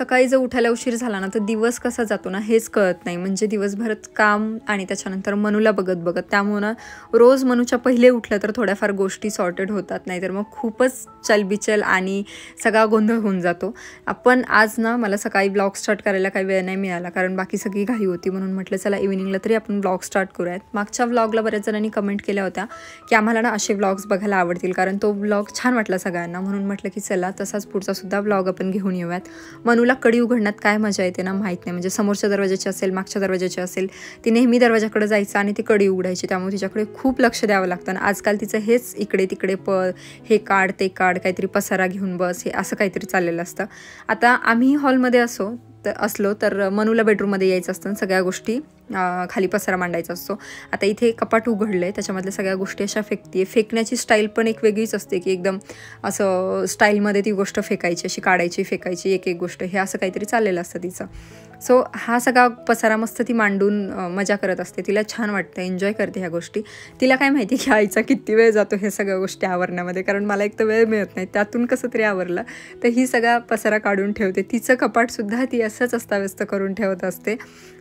सकाळी जर उठायला उशीर झाला ना तर दिवस कसा जातो ना हेच कळत नाही. म्हणजे दिवसभरात काम आणि त्याच्यानंतर मनूला बघत त्यामुळं ना रोज मनूच्या पहिले उठलं तर थोड्याफार गोष्टी सॉर्टेड होतात, नाहीतर मग खूपच चलबिचल आणि सगळा गोंधळ होऊन जातो. आपण आज ना मला सकाळी ब्लॉग स्टार्ट करायला काही वेळ नाही मिळाला, कारण बाकी सगळी घाई होती. म्हणून म्हटलं चला इव्हिनिंगला तरी आपण ब्लॉग स्टार्ट करूयात. मागच्या व्लॉगला बऱ्याच जणांनी कमेंट केल्या होत्या की आम्हाला ना असे व्लॉग्स बघायला आवडतील, कारण तो व्लॉग छान वाटला सगळ्यांना. म्हणून म्हटलं की चला तसाच पुढचा सुद्धा व्लॉग आपण घेऊन येऊयात. मनूला कडी उघडण्यात काय मजा येते ना माहीत नाही. म्हणजे समोरच्या दरवाजाची असेल, मागच्या दरवाजाची असेल, ती नेहमी दरवाजाकडे जायचं आणि ती कडी उघडायची. त्यामुळे तिच्याकडे खूप लक्ष द्यावं लागतं. आणि आजकाल तिचं हेच इकडे तिकडे हे काढ ते काढ, काहीतरी पसारा घेऊन बस, हे असं काहीतरी चाललेलं असतं. आता आम्ही हॉलमध्ये असलो तर मनूला बेडरूममध्ये यायचं असतं, सगळ्या गोष्टी खाली पसारा मांडायचा असतो. आता इथे कपाट उघडलं आहे, त्याच्यामधल्या सगळ्या गोष्टी अशा फेकण्याची स्टाईल पण एक वेगळीच असते की एकदम असं स्टाईलमध्ये ती गोष्ट फेकायची, अशी काढायची फेकायची एक गोष्ट, हे असं काहीतरी चाललेलं असतं तिचं. सो हा सगळा पसारा मस्त ती मांडून मजा करत असते. तिला छान वाटतं, एन्जॉय करते ह्या गोष्टी. तिला काय माहिती की आईचा किती वेळ जातो हे सगळ्या गोष्टी आवरण्यामध्ये, कारण मला एक तर वेळ मिळत नाही. त्यातून कसं तरी आवरलं तर ही सगळा पसारा काढून ठेवते. तिचं कपाटसुद्धा ती असंच अस्ताव्यस्त करून ठेवत असते.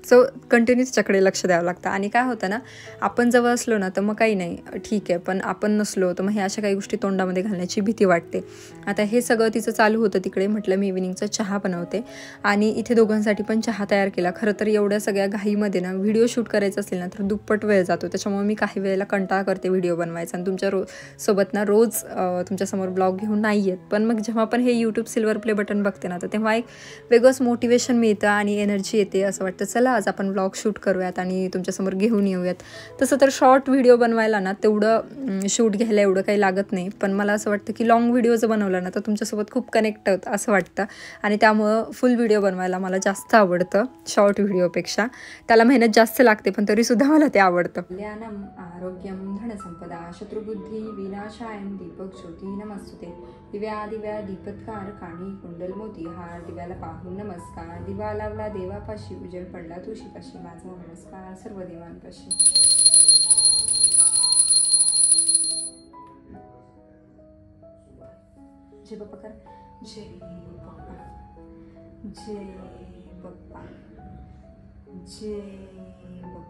सो कंटिन्यू तिच्याकडे लक्ष द्यावं लागतं. आणि काय होतं ना, आपण जवळ असलो ना तर मग काही नाही ठीक आहे, पण आपण नसलो तर मग हे अशा काही गोष्टी तोंडामध्ये घालण्याची भीती वाटते. आता हे सगळं तिचं चालू होतं तिकडे. म्हटलं मी इव्हिनिंगचा चहा बनवते आणि इथे दोघांसाठी पण चहा तयार केला. खरं तर एवढ्या सगळ्या घाईमध्ये ना व्हिडिओ शूट करायचं असेल ना तर दुप्पट वेळ जातो. त्याच्यामुळे मी काही वेळेला कंटाळा करते व्हिडिओ बनवायचा आणि तुमच्या सोबत ना रोज तुमच्यासमोर ब्लॉग घेऊन नाही येत. पण मग जेव्हा पण हे यूट्यूब सिल्वर प्ले बटन बघते ना तर तेव्हा एक वेगळंच मोटिवेशन मिळतं आणि एनर्जी येते. असं वाटतं चला आज आपण ब्लॉग शूट करूयात आणि तुमच्यासमोर घेऊन येऊयात. तसं तर शॉर्ट व्हिडिओ बनवायला ना तेवढं शूट घ्यायला एवढं काही लागत नाही, पण मला असं वाटतं की लॉंग व्हिडिओ जर बनवला ना तर तुमच्यासोबत खूप कनेक्ट होतं असं वाटतं. आणि त्यामुळं फुल व्हिडिओ बनवायला मला जास्त आवडतं शॉर्ट व्हिडिओपेक्षा. त्याला मेहनत जास्त लागते पण तरीसुद्धा मला ते आवडतं. कल्याणम आरोग्यम धनसंपदा शत्रुबुद्धी विनाशायन दीपक ज्योती नमस्तुते. दिव्या दिव्या दीपत्कार काणी कुंडल मोती हार, दिव्याला पाहून नमस्कार. दिवा लावला देवापाशी, उजेड पडला तुळशीपाशी, माझा नमस्कार सर्व देवांपाशी. जय बाप्पा कर. जय बाप्पा, जय बाप्पा, जय बाप्पा.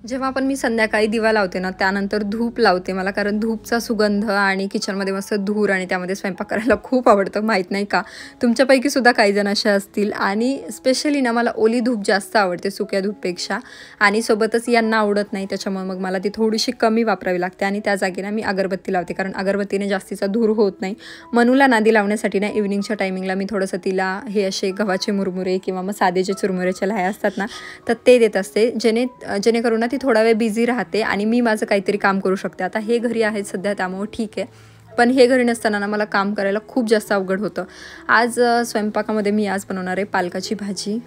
जेव्हा पण मी संध्याकाळी दिवा लावते ना त्यानंतर धूप लावते मला, कारण धूपचा सुगंध आणि किचनमध्ये मस्त धूर आणि त्यामध्ये स्वयंपाक करायला खूप आवडतं. माहीत नाही का तुमच्यापैकी सुद्धा काही जण अशा असतील. आणि स्पेशली ना मला ओली धूप जास्त आवडते सुक्या धूपपेक्षा, आणि सोबतच यांना आवडत नाही त्याच्यामुळे मग मला ती थोडीशी कमी वापरावी लागते. आणि त्या जागी ना मी अगरबत्ती लावते, कारण अगरबत्तीने जास्तीचा धूर होत नाही. मनूला नादी लावण्यासाठी ना इव्हिनिंगच्या टायमिंगला मी थोडंसं तिला हे असे गव्हाचे मुरमुरे किंवा मग साधे जे चुरमुऱ्याच्या लाह्या असतात ना तर ते देत असते, जेणेकरून ना ती थोडा वेळ बिझी राहते आणि मी माझं काहीतरी काम करू शकते. आता हे घरी आहेत सध्या त्यामुळे ठीक आहे, पण हे घरी नसताना ना मला काम करायला खूप जास्त अवघड होतं. आज स्वयंपाकामध्ये मी आज बनवणार आहे पालकाची भाजी,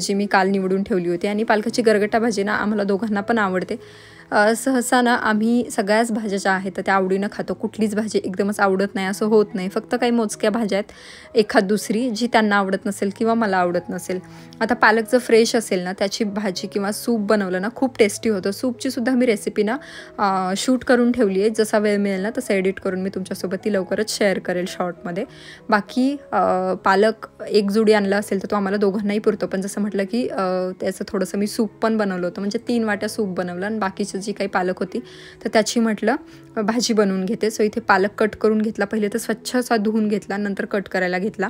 जी मी काल निवडून ठेवली होती. आणि पालकाची गरगटा भाजी ना आम्हाला दोघांना पण आवडते. सहसा ना आम्ही सगळ्याच भाज्या ज्या आहेत त्या आवडीनं खातो. कुठलीच भाजी एकदमच आवडत नाही असं होत नाही. फक्त काही मोजक्या भाज्या आहेत, एखाद दुसरी जी त्यांना आवडत नसेल किंवा मला आवडत नसेल. आता पालक जर फ्रेश असेल ना त्याची भाजी किंवा सूप बनवलं ना खूप टेस्टी होतं. सूपची सुद्धा मी रेसिपी ना शूट करून ठेवली आहे. जसा वेळ मिळेल ना तसं एडिट करून मी तुमच्यासोबत ती लवकरच शेअर करेल शॉर्टमध्ये. बाकी पालक एक जुडी आणला असेल तर तो आम्हाला दोघांनाही पुरतो. पण जसं म्हटलं की त्याचं थोडंसं मी सूप पण बनवलं होतं, म्हणजे 3 वाट्या सूप बनवलं आणि बाकीची जी काही पालक होती तर त्याची म्हटलं भाजी बनवून घेते. सो इथे पालक कट करून घेतला. पहिले तर स्वच्छ असा धुवून घेतला, नंतर कट करायला घेतला.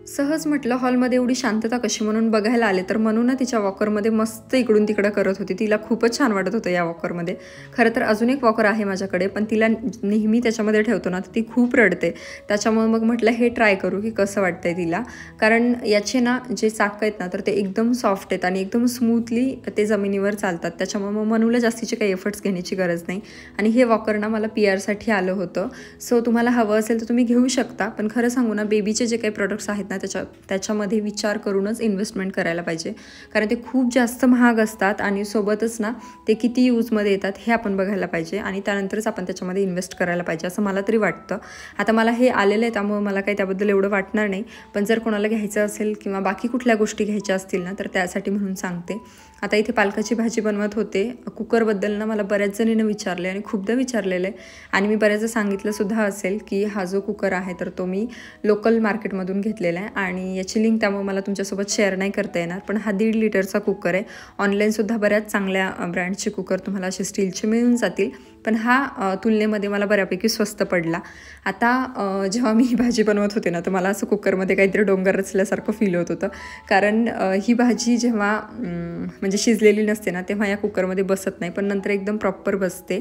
सहज म्हटलं हॉलमध्ये एवढी शांतता कशी म्हणून बघायला आले तर म्हणून ना तिच्या वॉकरमध्ये मस्त इकडून तिकडं करत होती. तिला खूपच छान वाटत होतं या वॉकरमध्ये. खरं तर अजून एक वॉकर आहे माझ्याकडे, पण तिला नेहमी त्याच्यामध्ये ठेवतो ना तर ती खूप रडते. त्याच्यामुळे मग म्हटलं हे ट्राय करू की कसं वाटतंय तिला, कारण याचे ना जे चाक आहेत ना तर ते एकदम सॉफ्ट आहेत आणि एकदम स्मूथली ते जमिनीवर चालतात. त्याच्यामुळे मग मनूला जास्तीचे काही एफर्ट्स घेण्याची गरज नाही. आणि हे वॉकर ना मला PR साठी आलं होतं. सो तुम्हाला हवं असेल तर तुम्ही घेऊ शकता. पण खरं सांगू ना बेबीचे जे काही प्रोडक्ट्स आहेत ना त्याच्यामध्ये विचार करूनच इन्व्हेस्टमेंट करायला पाहिजे, कारण ते खूप जास्त महाग असतात आणि सोबतच ना ते किती यूजमध्ये येतात हे आपण बघायला पाहिजे आणि त्यानंतरच आपण त्याच्यामध्ये इन्व्हेस्ट करायला पाहिजे असं मला तरी वाटतं. आता मला हे आलेलं आहे त्यामुळे मला काही त्याबद्दल एवढं वाटणार नाही, पण जर कोणाला घ्यायचं असेल किंवा बाकी कुठल्या गोष्टी घ्यायच्या असतील ना तर त्यासाठी म्हणून सांगते. आता इथे पालकाची भाजी बनवत होते. कुकरबद्दल ना मला बऱ्याच जणींनी विचारले आणि खूपदा विचारलेलं आहे आणि मी बऱ्याचदा सांगितलंसुद्धा असेल की हा जो कुकर आहे तर तो मी लोकल मार्केटमधून घेतलेला आहे आणि याची लिंक त्यामुळे मला तुमच्यासोबत शेअर नाही करता येणार, पण हा 1.5 लिटरचा कुकर आहे. ऑनलाईनसुद्धा बऱ्याच चांगल्या ब्रँडचे कुकर तुम्हाला असे स्टीलचे मिळून जातील, पण हा तुलनेमध्ये मला बऱ्यापैकी स्वस्त पडला. आता जेव्हा मी ही भाजी बनवत होते ना तर मला असं कुकरमध्ये काहीतरी डोंगर रचल्यासारखं फील होत होतं, कारण ही भाजी जेव्हा म्हणजे शिजलेली नसते ना तेव्हा या कुकरमध्ये बसत नाही, पण नंतर एकदम प्रॉपर बसते.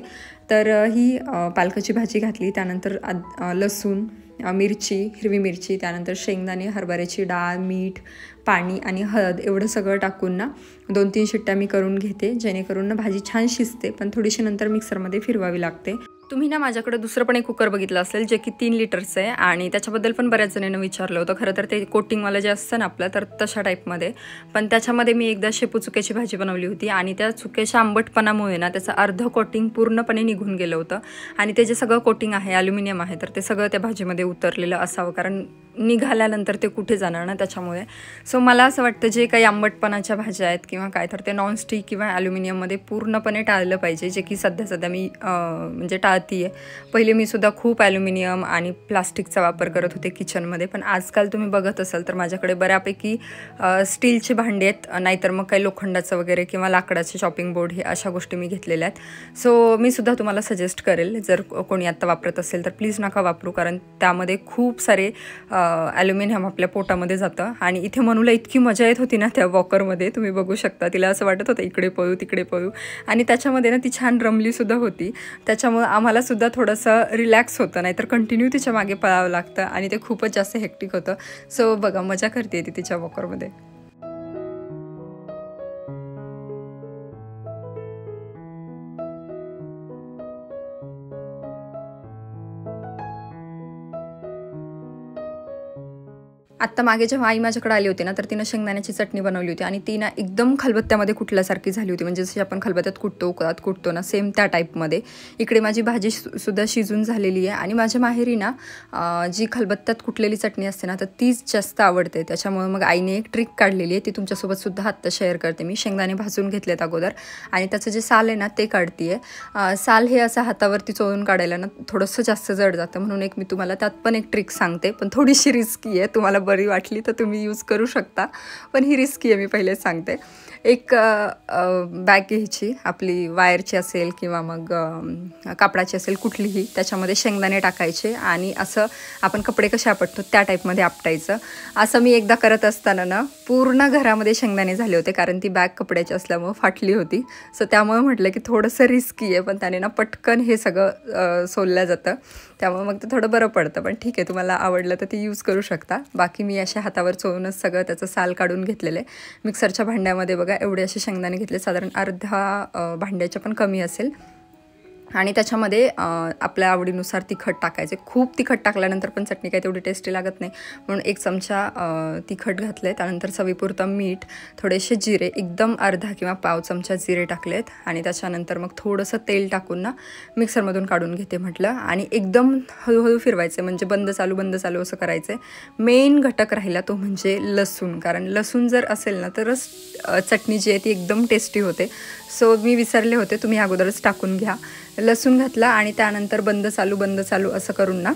तर ही पालकाची भाजी घातली, त्यानंतर लसूण, मिरची, हिरवी मिरची, त्यानंतर शेंगदाणे, हरभऱ्याची डाळ, मीठ, पाणी आणि हळद एवढं सगळं टाकून ना 2-3 शिट्ट्या मी करून घेते, जेणेकरून ना भाजी छान शिजते, पण थोडीशी नंतर मिक्सरमध्ये फिरवावी लागते. तुम्ही ना माझ्याकडे दुसरं पण एक कुकर बघितलं असेल जे की 3 लिटरचं आहे आणि त्याच्याबद्दल पण बऱ्याच जणांना विचारलं होतं. खरं तर ते कोटिंगवालं जे असतं ना आपलं तर तशा टाईपमध्ये, पण त्याच्यामध्ये मी एकदा शेपू चुक्याची भाजी बनवली होती आणि त्या चुक्याच्या आंबटपणामुळे ना त्याचं अर्ध कोटिंग पूर्णपणे निघून गेलं होतं आणि ते जे सगळं कोटिंग आहे ॲल्युमिनियम आहे तर ते सगळं त्या भाजीमध्ये उतरलेलं असावं, कारण निघाल्यानंतर ते कुठे जाणार ना त्याच्यामुळे. सो मला असं वाटतं जे काही आंबटपणाच्या भाज्या आहेत किंवा काय तर ते नॉनस्टिक किंवा ॲल्युमिनियममध्ये पूर्णपणे टाळलं पाहिजे, जे की सध्या मी म्हणजे टाळती आहे. पहिले मी सुद्धा खूप ॲल्युमिनियम आणि प्लास्टिकचा वापर करत होते किचनमध्ये, पण आजकाल तुम्ही बघत असाल तर माझ्याकडे बऱ्यापैकी स्टीलची भांडी आहेत, नाहीतर मग काही लोखंडाचं वगैरे किंवा लाकडाचे चॉपिंग बोर्ड हे अशा गोष्टी मी घेतलेल्या आहेत. सो मी सुद्धा तुम्हाला सजेस्ट करेल जर कोणी आत्ता वापरत असेल तर प्लीज नका वापरू, कारण त्यामध्ये खूप सारे ॲल्युमिनियम आपल्या पोटामध्ये जातं. आणि इथे मनूला इतकी मजा येत होती ना त्या वॉकरमध्ये, तुम्ही बघू शकता, तिला असं वाटत होतं इकडे पळू तिकडे पळू आणि त्याच्यामध्ये ना ती छान रमलीसुद्धा होती. त्याच्यामुळं आम्हालासुद्धा थोडंसं रिलॅक्स होतं, नाहीतर कंटिन्यू तिच्या मागे पळावं लागतं आणि ते खूपच जास्त हेक्टिक होतं. सो बघा मजा करते ती तिच्या वॉकरमध्ये. आत्ता मागे जेव्हा आई माझ्याकडे आली होती ना तर तिनं शेंगदाण्याची चटणी बनवली होती आणि ती ना एकदम खलबत्त्यामध्ये कुटल्यासारखी झाली होती, म्हणजे जशी आपण खलबत्त्यात कुटतो ना सेम त्या टाईपमध्ये. इकडे माझी भाजी सुद्धा शिजून झालेली आहे आणि माझ्या माहेरी ना जी खलबत्त्यात कुटलेली चटणी असते ना तर तीच जास्त आवडते. त्याच्यामुळे मग आईने एक ट्रिक काढलेली आहे, ती तुमच्यासोबत सुद्धा आत्ता शेअर करते मी. शेंगदाणे भाजून घेतलेत अगोदर आणि त्याचं जे साल आहे ना ते काढते आहे. साल हे असं हातावरती चोळून काढायला ना थोडंसं जास्त जड जातं, म्हणून एक मी तुम्हाला त्यात पण एक ट्रिक सांगते, पण थोडीशी रिस्की आहे. तुम्हाला बरी वाटली तर तुम्ही यूज करू शकता, पण ही रिस्की आहे, मी पहिले सांगते. एक बॅग घ्यायची आपली, वायरची असेल किंवा मग कापडाची असेल कुठलीही, त्याच्यामध्ये शेंगदाणे टाकायचे आणि असं आपण कपडे कसे आपटतो त्या टाईपमध्ये आपटायचं. असं मी एकदा करत असताना ना पूर्ण घरामध्ये शेंगदाणे झाले होते, कारण ती बॅग कपड्याची असल्यामुळं फाटली होती. सो त्यामुळे म्हटलं की थोडंसं रिस्की आहे, पण त्याने ना पटकन हे सगळं सोललं जातं, त्यामुळे मग ते थोडं बरं पडतं. पण ठीक आहे, तुम्हाला आवडलं तर ते यूज करू शकता. बाकी मी अशा हातावर चोळूनच सगळं त्याचं साल काढून घेतलेलं आहे. मिक्सरच्या भांड्यामध्ये बघा एवढे असे शेंगदाणे घेतले, साधारण अर्धा भांड्याच्या पण कमी असेल, आणि त्याच्यामध्ये आपल्या आवडीनुसार तिखट टाकायचे. खूप तिखट टाकल्यानंतर पण चटणी काही तेवढी टेस्टी लागत नाही, म्हणून 1 चमचा तिखट घातलं आहे. त्यानंतर चवीपुरतं मीठ, थोडेसे जिरे, एकदम अर्धा किंवा पाव चमचा जिरे टाकलेत आणि त्याच्यानंतर मग थोडंसं तेल टाकून ना मिक्सरमधून काढून घेते म्हटलं, आणि एकदम हळूहळू फिरवायचं, म्हणजे बंद चालू असं करायचं आहे. मेन घटक राहिला तो म्हणजे लसूण, कारण लसूण जर असेल ना तरच चटणी जी आहे ती एकदम टेस्टी होते. सो मी विसरले होते, तुम्ही अगोदरच टाकून घ्या. लसूण घातला आणि त्यानंतर बंद चालू असं करून ना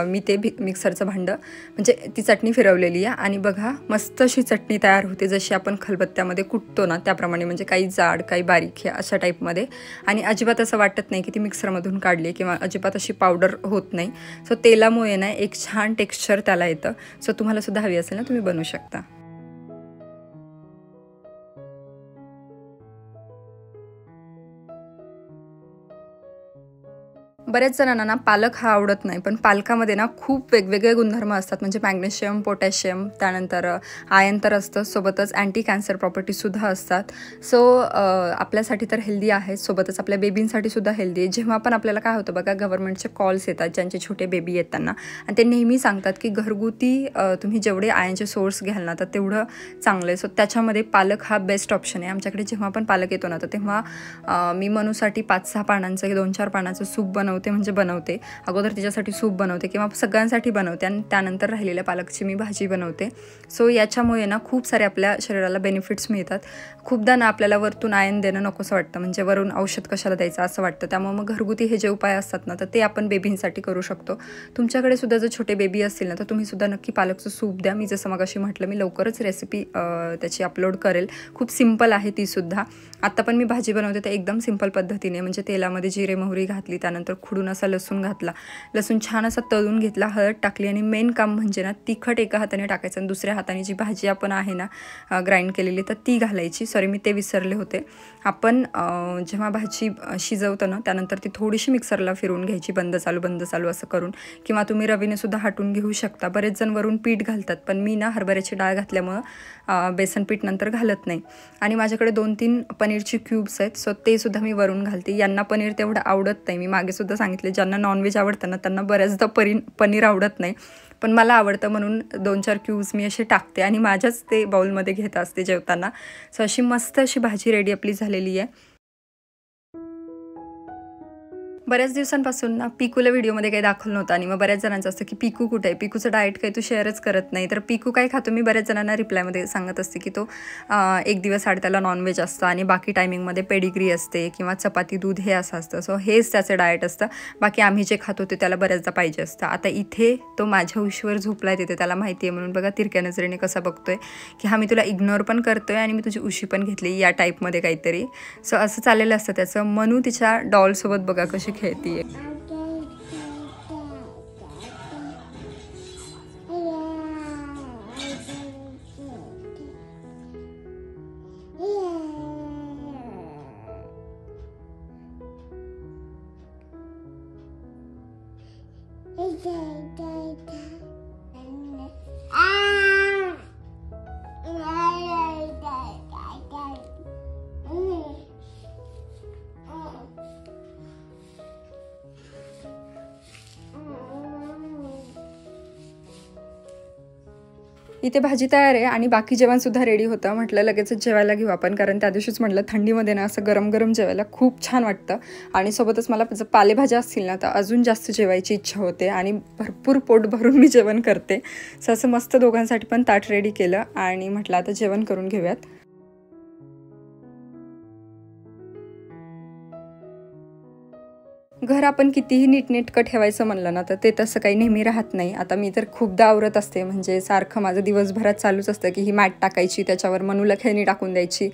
मी ते मिक्सरचं भांडं म्हणजे ती चटणी फिरवलेली आहे आणि बघा मस्त अशी चटणी तयार होते, जशी आपण खलबत्त्यामध्ये कुटतो ना त्याप्रमाणे, म्हणजे काही जाड काही बारीक हे अशा टाईपमध्ये. आणि अजिबात असं वाटत नाही की ती मिक्सरमधून काढली किंवा अजिबात अशी पावडर होत नाही. सो तेलामुळे ना एक छान टेक्स्चर त्याला येतं. सो तुम्हाला सुद्धा हवी असेल ना तुम्ही बनवू शकता. बऱ्याच जणांना ना पालक हा आवडत नाही, पण पालकामध्ये ना खूप वेगवेगळे गुणधर्म असतात. म्हणजे मॅग्नेशियम, पोटॅशियम, त्यानंतर आयर्न तर असतं, सोबतच अँटी कॅन्सर प्रॉपर्टीसुद्धा असतात. सो आपल्यासाठी तर हेल्दी आहे, सोबतच आपल्या बेबींसाठी सुद्धा हेल्दी आहे. जेव्हा पण आपल्याला काय होतं बघा, गव्हर्नमेंटचे कॉल्स येतात ज्यांचे छोटे बेबी आहेत त्यांना, आणि ते नेहमी सांगतात की घरगुती तुम्ही जेवढे आयर्नचे सोर्स घ्याल ना तर तेवढं चांगलं आहे. सो त्याच्यामध्ये पालक हा बेस्ट ऑप्शन आहे. आमच्याकडे जेव्हा पण पालक येतो ना तर तेव्हा मी मनूसाठी 5-6 पानांचं 2-4 पानाचं सूप बनवते. अगोदर तिच्यासाठी सूप बनवते किंवा सगळ्यांसाठी बनवते आणि त्यानंतर राहिलेल्या पालकची मी भाजी बनवते. सो याच्यामुळे ना खूप सारे आपल्या शरीराला बेनिफिट्स मिळतात. खूपदा ना आपल्याला वरतून आयर्न देणं नकोसं वाटतं, म्हणजे वरून औषध कशाला द्यायचं असं वाटतं. त्यामुळे मग घरगुती हे जे उपाय असतात ना तर ते आपण बेबींसाठी करू शकतो. तुमच्याकडे सुद्धा जर छोटे बेबी असतील ना तर तुम्ही सुद्धा नक्की पालकचं सूप द्या. मी जसं मगाशी म्हटलं, मी लवकरच रेसिपी त्याची अपलोड करेल. खूप सिंपल आहे ती सुद्धा. आत्ता पण मी भाजी बनवते तर एकदम सिंपल पद्धतीने, म्हणजे तेलामध्ये जिरे मोहरी घातली, त्यानंतर खुडून असा लसूण घातला, लसूण छान असा तळून घेतला, हळद टाकली, आणि मेन काम म्हणजे ना तिखट एका हाताने टाकायचं आणि दुसऱ्या हाताने जी भाजी आपण आहे ना ग्राइंड केलेली तर ती घालायची. सॉरी, मी ते विसरले होते. आपण जेव्हा भाजी शिजवतो ना त्यानंतर ती थोडीशी मिक्सरला फिरवून घ्यायची, बंद चालू असं करून, किंवा तुम्ही रवीने सुद्धा हाटून घेऊ शकता. बरेच जण वरून पीठ घालतात, पण मी ना हरभऱ्याची डाळ घातल्यामुळं बेसन पीठ नंतर घालत नाही. आणि माझ्याकडे 2-3 पनीरची क्यूब्स आहेत, सो ते सुद्धा मी वरून घालते. यांना पनीर तेवढं आवडत नाही. मी मागे सुद्धा सांगितले, ज्यांना नॉनव्हेज आवडतं ना त्यांना बऱ्याचदा पनीर आवडत नाही, पण मला आवडतं म्हणून 2-4 क्यूब्स मी असे टाकते आणि माझ्याच ते बाउलमध्ये घेत असते जेवताना. सो अशी मस्त अशी भाजी रेडी आपली झालेली आहे. बऱ्याच दिवसांपासून ना पिकूला व्हिडिओमध्ये काही दाखवलं नव्हतं, आणि मग बऱ्याच जणांचं असतं की पिकू कुठे आहे, पिकूचं डाएट काही तू शेअरच करत नाही. तर पिकू काय खातो, मी बऱ्याच जणांना रिप्लायमध्ये सांगत असते की तो एक दिवस आड त्याला नॉनव्हेज असतं आणि बाकी टायमिंगमध्ये पेडिग्री असते किंवा चपाती दूध हे असं असतं. सो हेच त्याचं डाएट असतं. बाकी आम्ही जे खातो ते त्याला बऱ्याचदा पाहिजे असतं. आता इथे तो माझ्या उशीवर झोपला आहे, तिथे त्याला माहिती आहे म्हणून बघा तिरक्या नजरेने कसा बघतोय की हा मी तुला इग्नोर पण करतोय आणि मी तुझी उशी पण घेतली, या टाईपमध्ये काहीतरी. सो असं चाललेलं असतं त्याचं. मनू तिच्या डॉलसोबत बघा कशी खेळतीये. इथे भाजी तयार आहे आणि बाकी जेवणसुद्धा रेडी होतं. म्हटलं लगेचच जेवायला घेऊ आपण, कारण त्या दिवशीच म्हटलं थंडीमध्ये ना असं गरम गरम जेवायला खूप छान वाटतं. आणि सोबतच मला जर पालेभाज्या असतील ना तर अजून जास्त जेवायची इच्छा होते आणि भरपूर पोट भरून मी जेवण करते. सो असं मस्त दोघांसाठी पण ताट रेडी केलं आणि म्हटलं आता जेवण करून घेऊयात. घर आपण कितीही नीटनेटकं ठेवायचं म्हणलं ना तर ते तसं काही नेहमी राहत नाही. आता मी तर खूपदा आवरत असते, म्हणजे सारखं माझं दिवसभरात चालूच असतं की ही मॅट टाकायची, त्याच्यावर मनूला खेळणी टाकून द्यायची,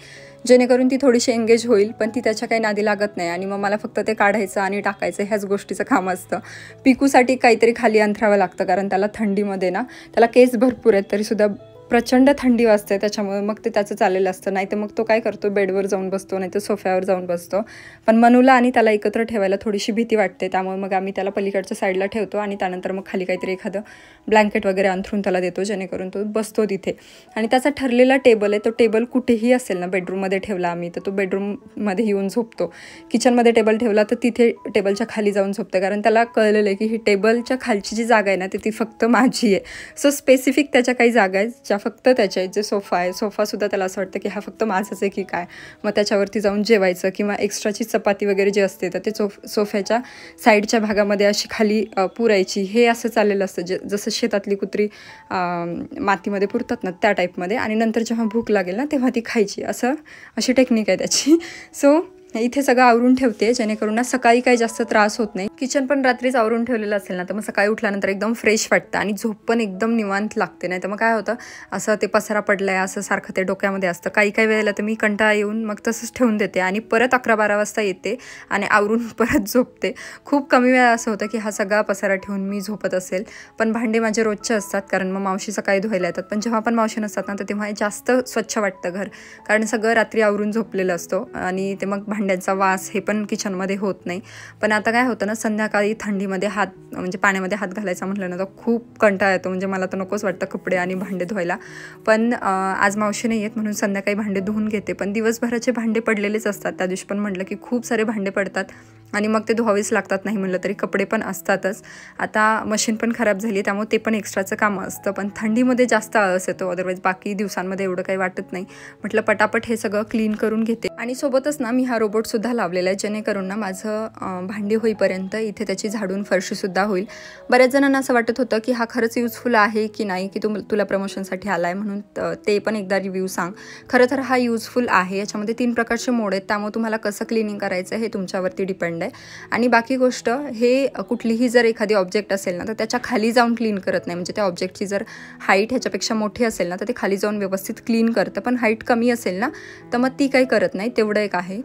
जेणेकरून ती थोडीशी एंगेज होईल, पण ती त्याच्या काही नादी लागत नाही आणि मग मला फक्त ते काढायचं आणि टाकायचं ह्याच गोष्टीचं काम असतं. पिकूसाठी काहीतरी खाली अंथरावं लागतं, कारण त्याला थंडीमध्ये ना, त्याला केस भरपूर आहेत तरीसुद्धा प्रचंड थंडी वाजते, त्याच्यामुळे मग ते त्याचं चाललेलं असतं. नाही तर मग तो काय करतो, बेडवर जाऊन बसतो, नाही तर सोफ्यावर जाऊन बसतो. पण मनूला आणि त्याला एकत्र ठेवायला थोडीशी भीती वाटते, त्यामुळे मग आम्ही त्याला पलीकडच्या साईडला ठेवतो आणि त्यानंतर मग खाली काहीतरी एखादं ब्लँकेट वगैरे अंथरून त्याला देतो, जेणेकरून तो बसतो तिथे. आणि त्याचा ठरलेला टेबल आहे, तो टेबल कुठेही असेल ना, बेडरूममध्ये ठेवला आम्ही तर तो बेडरूममध्ये येऊन झोपतो. किचनमध्ये टेबल ठेवला तर तिथे टेबलच्या खाली जाऊन झोपतं, कारण त्याला कळलेलं आहे की ही टेबलच्या खालची जी जागा आहे ना ती फक्त माझी आहे. सो स्पेसिफिक त्याच्या काही जागा आहेत फक्त त्याच्या, जे सोफा आहे, सोफासुद्धा त्याला असं वाटतं की हा फक्त माझाच आहे की काय. मग त्याच्यावरती जाऊन जेवायचं किंवा एक्स्ट्राची चपाती वगैरे जे असते तर ते सोफ्याच्या साईडच्या भागामध्ये अशी खाली पुरायची, हे असं चाललेलं असतं. जसं शेतातली कुत्री मातीमध्ये पुरतात ना त्या टाईपमध्ये, आणि नंतर जेव्हा भूक लागेल ना तेव्हा ती खायची, अशी टेक्निक आहे त्याची. सो इथे सगळं आवरून ठेवते, जेणेकरून ना सकाळी काही जास्त त्रास होत नाही. किचन पण रात्रीच आवरून ठेवलेलं असेल ना तर मग सकाळी उठल्यानंतर एकदम फ्रेश वाटतं आणि झोप पण एकदम निवांत लागते. नाही तर मग काय होतं, असं ते पसारा पडलाय असं सारखं ते डोक्यामध्ये असतं. काही वेळेला तर मी कंटाळा येऊन मग तसंच ठेवून देते आणि परत 11-12 वाजता येते आणि आवरून परत झोपते. खूप कमी वेळा असं होतं की हा सगळा पसारा ठेवून मी झोपत असेल. पण भांडे माझे रोजचे असतात, कारण मग मावशी सकाळी धुवायला येतात. पण जेव्हा पण मावशी नसतात ना तर तेव्हा जास्त स्वच्छ वाटतं घर, कारण सगळं रात्री आवरून झोपलेलं असतो आणि ते मग भांडे भांड्यांचा वास हे पण किचनमध्ये होत नाही. पण आता काय होतं ना, संध्याकाळी थंडीमध्ये हात म्हणजे पाण्यामध्ये हात घालायचा म्हटलं ना तर खूप कंटाळा येतो. म्हणजे मला तर नकोच वाटतं कपडे आणि भांडे धुवायला. पण आज मावशी नाही आहेत म्हणून संध्याकाळी भांडे धुवून घेते. पण दिवसभराचे भांडे पडलेलेच असतात. त्या दिवशी पण म्हटलं की खूप सारे भांडे पडतात आणि मग ते धुवावेच लागतात. नाही म्हटलं तरी कपडे पण असतातच. आता मशीन पण खराब झाली आहे त्यामुळे ते पण एक्स्ट्राचं काम असतं. पण थंडीमध्ये जास्त आळस येतो. अदरवाईज बाकी दिवसांमध्ये एवढं काही वाटत नाही. म्हटलं पटापट हे सगळं क्लीन करून घेते. आणि सोबतच ना मी हा रोबोटसुद्धा लावलेला आहे जेणेकरून ना माझं भांडी होईपर्यंत इथे त्याची झाडून फरशीसुद्धा होईल. बऱ्याच जणांना असं वाटत होतं की हा खरंच युजफुल आहे की नाही, की तुला प्रमोशनसाठी आला आहे म्हणून ते पण एकदा रिव्ह्यू सांग. खरं तर हा युजफुल आहे. याच्यामध्ये 3 प्रकारचे मोड आहेत त्यामुळे तुम्हाला कसं क्लिनिंग करायचं हे तुमच्यावरती डिपेंड आहे. आणि बाकी गोष्ट हे कुठलीही जर एखादी ऑब्जेक्ट असेल ना तर त्याच्या खाली जाऊन क्लीन करत नाही. म्हणजे त्या ऑब्जेक्टची जर हाईट ह्याच्यापेक्षा मोठी असेल ना तर ते खाली जाऊन व्यवस्थित क्लीन करतं. पण हाईट कमी असेल ना तर मग ती काही करत नाही. तेवढं एक आहे.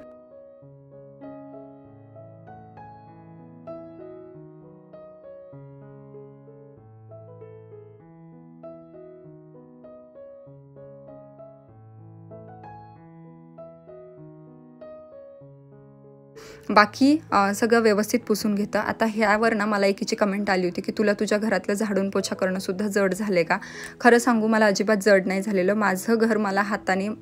बाकी सगळं व्यवस्थित पुसून घेतं. आता ह्यावर ना मला एकीची कमेंट आली होती की तुला तुझ्या घरातलं झाडून पोछा करणंसुद्धा जड झाले का? खरं सांगू मला अजिबात जड नाही झालेलं. माझं घर मला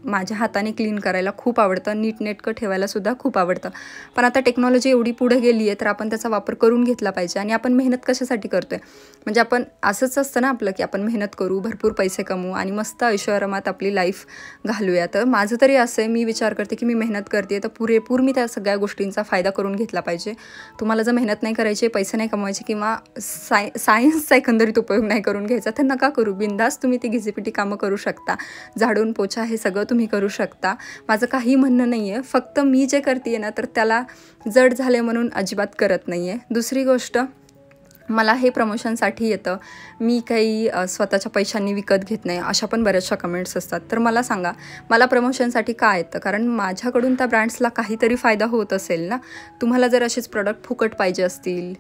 माझ्या हाताने क्लीन करायला खूप आवडतं. नीटनेटकं ठेवायलासुद्धा खूप आवडतं. पण आता टेक्नॉलॉजी एवढी पुढे गेली आहे तर आपण त्याचा वापर करून घेतला पाहिजे. आणि आपण मेहनत कशासाठी करतो आहे? म्हणजे आपण असंच असतं ना आपलं की आपण मेहनत करू, भरपूर पैसे कमवू आणि मस्त ऐशोआरामात आपली लाईफ घालूया. तर माझं तरी असं आहे, मी विचार करते की मी मेहनत करते तर पुरेपूर मी त्या सगळ्या गोष्टींचा फायदा करून घेतला पाहिजे. तुम्हाला जर मेहनत नाही करायची, पैसे नाही कमवायचे किंवा सायन्सचा एकंदरीत उपयोग नाही करून घ्यायचा तर नका करू. बिनधास्त तुम्ही ती घिजीपिटी कामं करू शकता. झाडून पोछा हे सगळं तुम्ही करू शकता. माझं काही म्हणणं नाही आहे. फक्त मी जे करते ना तर त्याला जड झाले म्हणून अजिबात करत नाही आहे. दुसरी गोष्ट, मला हे प्रमोशनसाठी येतं. मी काही स्वतःच्या पैशांनी विकत घेत नाही. अशा पण बऱ्याचशा कमेंट्स असतात. तर मला सांगा, मला प्रमोशनसाठी का येतं? कारण माझ्याकडून त्या ब्रँड्सला काहीतरी फायदा होत असेल ना. तुम्हाला जर असेच प्रोडक्ट फुकट पाहिजे असतील,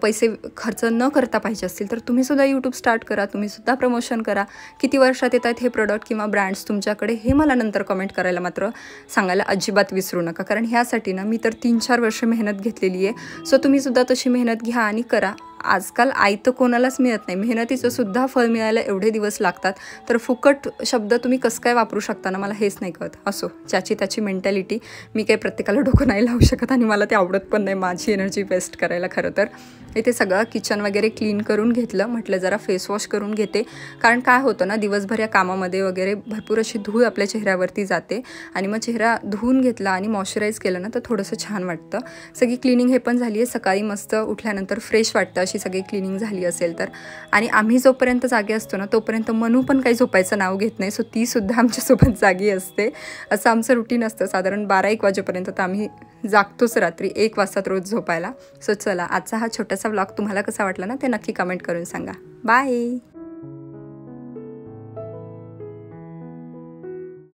पैसे खर्च न करता पाहिजे असतील तर तुम्हीसुद्धा यूट्यूब स्टार्ट करा. तुम्हीसुद्धा प्रमोशन करा. किती वर्षात येत आहेत हे प्रोडक्ट किंवा ब्रँड्स तुमच्याकडे हे मला नंतर कमेंट करायला मात्र सांगायला अजिबात विसरू नका. कारण ह्यासाठी ना मी तर 3-4 वर्ष मेहनत घेतलेली आहे. सो तुम्हीसुद्धा तशी मेहनत घ्या आणि करा. आजकाल आयतं कोणालाच मिळत नाही. मेहनतीचं सुद्धा फळ मिळायला एवढे दिवस लागतात. तर फुकट शब्द तुम्ही कसं काय वापरू शकता ना, मला हेच नाही कळत. असो, ज्याची त्याची मेंटॅलिटी. मी काही प्रत्येकाला डोकं नाही लावू शकत आणि मला ते आवडत पण नाही माझी एनर्जी वेस्ट करायला. खरं तर इथे सगळं किचन वगैरे क्लीन करून घेतलं. म्हटलं जरा फेस वॉश करून घेते. कारण काय होतं ना, दिवसभर या कामामध्ये वगैरे भरपूर अशी धूळ आपल्या चेहऱ्यावरती जाते आणि मग चेहरा धुवून घेतला आणि मॉइश्चराईज केलं ना तर थोडंसं छान वाटतं. सगळी क्लिनिंग हे पण झाली आहे. सकाळी मस्त उठल्यानंतर फ्रेश वाटतं अशी सगळी क्लिनिंग झाली असेल तर. आणि आम्ही जोपर्यंत जागे असतो ना तोपर्यंत मनू पण काही झोपायचं नाव घेत नाही. सो तीसुद्धा आमच्यासोबत जागी असते. असं आमचं रुटीन असतं. साधारण 12-1 वाजेपर्यंत तर आम्ही जागतोच. रात्री 1 वाजतात रोज झोपायला. सो चला, आजचा हा छोटासा व्लॉग तुम्हाला कसा वाटला ना ते नक्की कमेंट करून सांगा. बाय.